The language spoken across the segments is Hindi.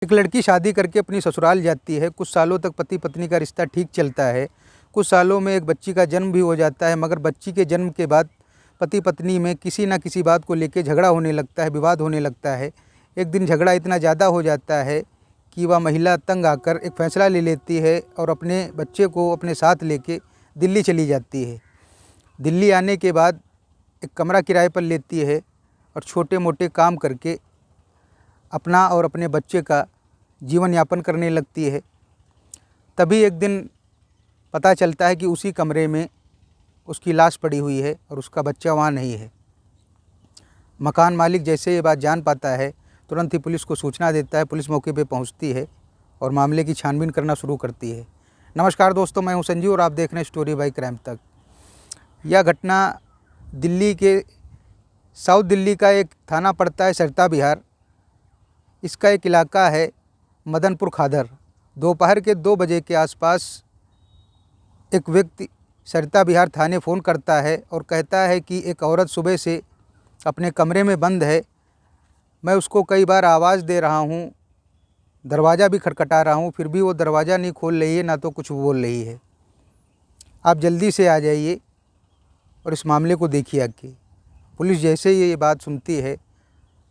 एक लड़की शादी करके अपनी ससुराल जाती है। कुछ सालों तक पति पत्नी का रिश्ता ठीक चलता है। कुछ सालों में एक बच्ची का जन्म भी हो जाता है, मगर बच्ची के जन्म के बाद पति पत्नी में किसी न किसी बात को लेकर झगड़ा होने लगता है, विवाद होने लगता है। एक दिन झगड़ा इतना ज़्यादा हो जाता है कि वह महिला तंग आकर एक फ़ैसला ले लेती है और अपने बच्चे को अपने साथ लेके दिल्ली चली जाती है। दिल्ली आने के बाद एक कमरा किराए पर लेती है और छोटे मोटे काम करके अपना और अपने बच्चे का जीवन यापन करने लगती है। तभी एक दिन पता चलता है कि उसी कमरे में उसकी लाश पड़ी हुई है और उसका बच्चा वहाँ नहीं है। मकान मालिक जैसे ये बात जान पाता है, तुरंत ही पुलिस को सूचना देता है। पुलिस मौके पे पहुँचती है और मामले की छानबीन करना शुरू करती है। नमस्कार दोस्तों, मैं हूं संजीव और आप देख रहे हैं स्टोरी बाय क्राइम तक। यह घटना दिल्ली के साउथ दिल्ली का एक थाना पड़ता है सरिता विहार। इसका एक इलाका है मदनपुर खादर। दोपहर के 2 बजे के आसपास एक व्यक्ति सरिता विहार थाने फ़ोन करता है और कहता है कि एक औरत सुबह से अपने कमरे में बंद है। मैं उसको कई बार आवाज़ दे रहा हूँ, दरवाज़ा भी खटखटा रहा हूँ, फिर भी वो दरवाज़ा नहीं खोल रही है, ना तो कुछ बोल रही है। आप जल्दी से आ जाइए और इस मामले को देखिए आके। पुलिस जैसे ही ये बात सुनती है,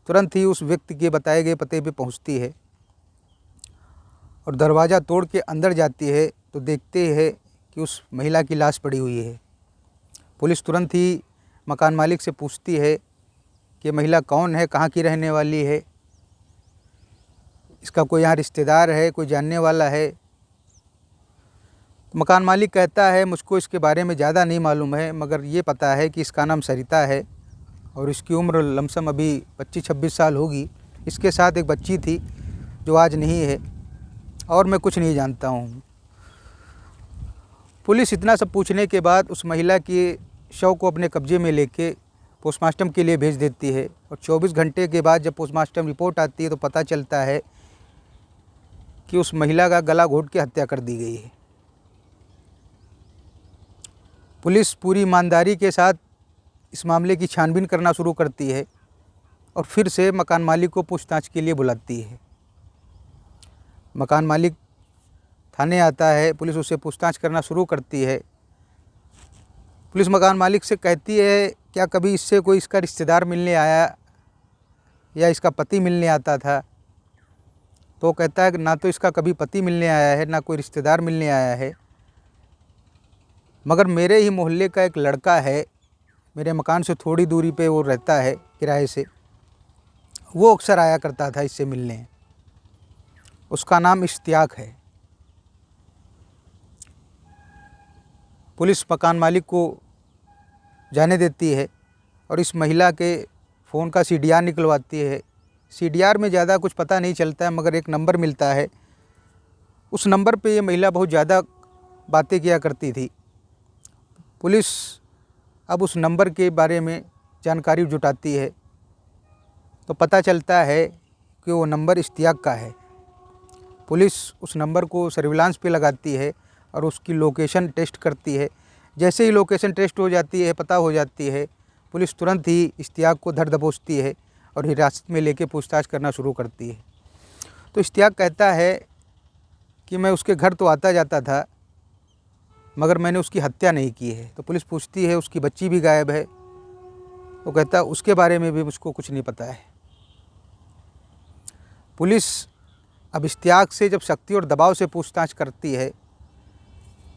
तुरंत ही उस व्यक्ति के बताए गए पते पे पहुंचती है और दरवाज़ा तोड़ के अंदर जाती है तो देखते हैं कि उस महिला की लाश पड़ी हुई है। पुलिस तुरंत ही मकान मालिक से पूछती है कि महिला कौन है, कहाँ की रहने वाली है, इसका कोई यहाँ रिश्तेदार है, कोई जानने वाला है। तो मकान मालिक कहता है मुझको इसके बारे में ज़्यादा नहीं मालूम है, मगर ये पता है कि इसका नाम सरिता है और इसकी उम्र लमसम अभी 25-26 साल होगी। इसके साथ एक बच्ची थी जो आज नहीं है और मैं कुछ नहीं जानता हूँ। पुलिस इतना सब पूछने के बाद उस महिला के शव को अपने कब्जे में लेके पोस्टमार्टम के लिए भेज देती है और 24 घंटे के बाद जब पोस्टमार्टम रिपोर्ट आती है तो पता चलता है कि उस महिला का गला घोंट के हत्या कर दी गई है। पुलिस पूरी ईमानदारी के साथ इस मामले की छानबीन करना शुरू करती है और फिर से मकान मालिक को पूछताछ के लिए बुलाती है। मकान मालिक थाने आता है, पुलिस उससे पूछताछ करना शुरू करती है। पुलिस मकान मालिक से कहती है क्या कभी इससे कोई इसका रिश्तेदार मिलने आया या इसका पति मिलने आता था? तो कहता है कि ना तो इसका कभी पति मिलने आया है, ना कोई रिश्तेदार मिलने आया है, मगर मेरे ही मोहल्ले का एक लड़का है, मेरे मकान से थोड़ी दूरी पे वो रहता है किराए से, वो अक्सर आया करता था इससे मिलने। उसका नाम इश्तियाक है। पुलिस मकान मालिक को जाने देती है और इस महिला के फ़ोन का CDR निकलवाती है। CDR में ज़्यादा कुछ पता नहीं चलता है, मगर एक नंबर मिलता है। उस नंबर पे ये महिला बहुत ज़्यादा बातें किया करती थी। पुलिस अब उस नंबर के बारे में जानकारी जुटाती है तो पता चलता है कि वो नंबर इश्तियाक का है। पुलिस उस नंबर को सर्विलांस पे लगाती है और उसकी लोकेशन टेस्ट करती है। जैसे ही लोकेशन टेस्ट हो जाती है, पता हो जाती है, पुलिस तुरंत ही इश्तियाक को धर दबोचती है और हिरासत में लेके पूछताछ करना शुरू करती है। तो इश्तियाक कहता है कि मैं उसके घर तो आता जाता था, मगर मैंने उसकी हत्या नहीं की है। तो पुलिस पूछती है उसकी बच्ची भी गायब है। वो कहता है उसके बारे में भी मुझको कुछ नहीं पता है। पुलिस अब इश्तियाक से जब सख्ती और दबाव से पूछताछ करती है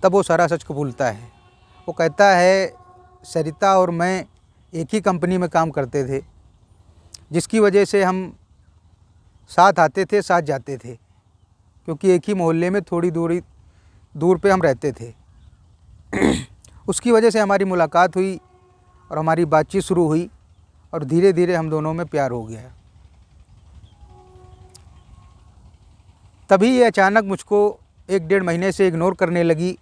तब वो सारा सच कबूलता है। वो कहता है सरिता और मैं एक ही कंपनी में काम करते थे, जिसकी वजह से हम साथ आते थे, साथ जाते थे, क्योंकि एक ही मोहल्ले में थोड़ी दूर पे हम रहते थे। उसकी वजह से हमारी मुलाकात हुई और हमारी बातचीत शुरू हुई और धीरे धीरे हम दोनों में प्यार हो गया। तभी ये अचानक मुझको 1-1.5 महीने से इग्नोर करने लगी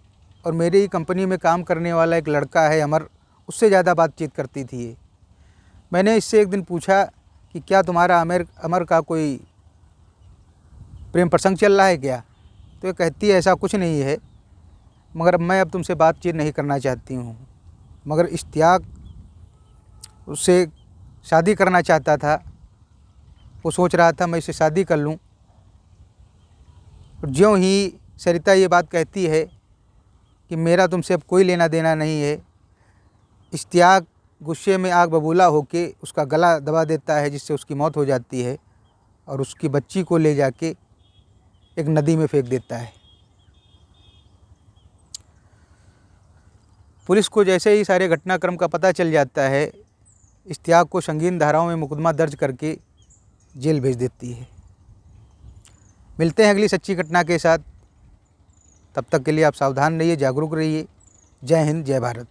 और मेरी ही कंपनी में काम करने वाला एक लड़का है अमर, उससे ज़्यादा बातचीत करती थी ये। मैंने इससे एक दिन पूछा कि क्या तुम्हारा अमर का कोई प्रेम प्रसंग चल रहा है क्या? तो ये कहती है ऐसा कुछ नहीं है, मगर मैं अब तुमसे बातचीत नहीं करना चाहती हूँ। मगर इश्तियाक उससे शादी करना चाहता था। वो सोच रहा था मैं इससे शादी कर लूँ और ज्यों ही सरिता ये बात कहती है कि मेरा तुमसे अब कोई लेना देना नहीं है, इश्तियाक गुस्से में आग बबूला होके उसका गला दबा देता है, जिससे उसकी मौत हो जाती है और उसकी बच्ची को ले जाके एक नदी में फेंक देता है। पुलिस को जैसे ही सारे घटनाक्रम का पता चल जाता है, इश्तियाक को संगीन धाराओं में मुकदमा दर्ज करके जेल भेज देती है। मिलते हैं अगली सच्ची घटना के साथ। तब तक के लिए आप सावधान रहिए, जागरूक रहिए। जय हिंद, जय भारत।